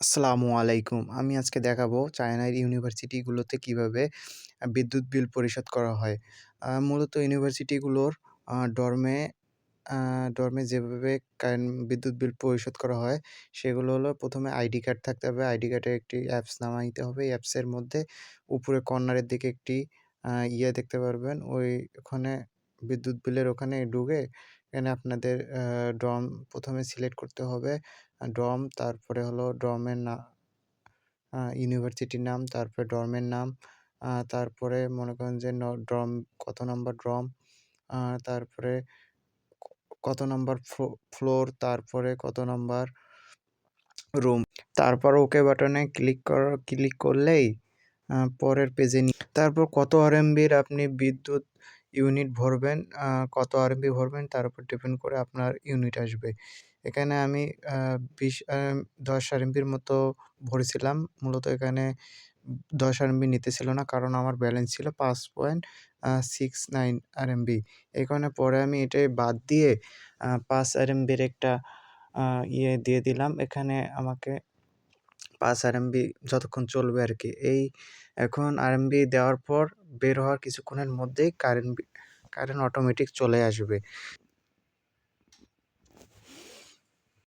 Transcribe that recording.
আসসালামু আলাইকুম। আমি আজকে দেখাবো চায়নার ইউনিভার্সিটিগুলোতে কিভাবে বিদ্যুৎ বিল পরিশোধ করা হয়। মূলত ইউনিভার্সিটিগুলোর আ ডর্মে আ ডর্মে যেভাবে বিদ্যুৎ বিল পরিশোধ করা হয়, সেগুলো হলো ১ম এ আইডি কার্ড থাকতে হবে। আইডি কার্ডের একটি অ্যাপস নামাইতে হবে। এই অ্যাপসের মধ্যে উপরে কর্নারের দিকে একটি দেখতে পারবেন। ওখানে বিদ্যুৎ বিলের ওখানে ঢুকে এখানে আপনাদের ড্রম ১ম এ সিলেক্ট করতে হবে। ড্রম, তারপরে হলো ড্রমের ইউনিভার্সিটির নাম, তারপরে ডর্মের নাম, তারপরে মনে করেন যে ড্রম কত নাম্বার ড্রম, তারপরে ক কত নাম্বার ফ্লোর, তারপরে কত নাম্বার রুম। তারপর ওকে বাটনে ক্লিক করলেই পরের পেজে তারপর কত আরএমবির আপনি বিদ্যুৎ ইউনিট ভরবেন, কত আরএমবি ভরবেন তার উপর ডিপেন্ড করে আপনার ইউনিট আসবে। এখানে আমি 10 আরএমবির মতো ভরেছিলাম। মূলত এখানে 10 আরএমবি নিতেছিল না, কারণ আমার ব্যালেন্স ছিল 5.69 আরএমবি। এই কারণে পরে আমি এটাই বাদ দিয়ে 5 আরএমবির একটা দিয়ে দিলাম। এখানে আমাকে ৫ আরএমবি যতক্ষণ চলবে আরকি। এখন আরএমবি দেওয়ার পর বের হওয়ার কিছুক্ষণের মধ্যেই কারেন্ট অটোমেটিক চলে আসবে।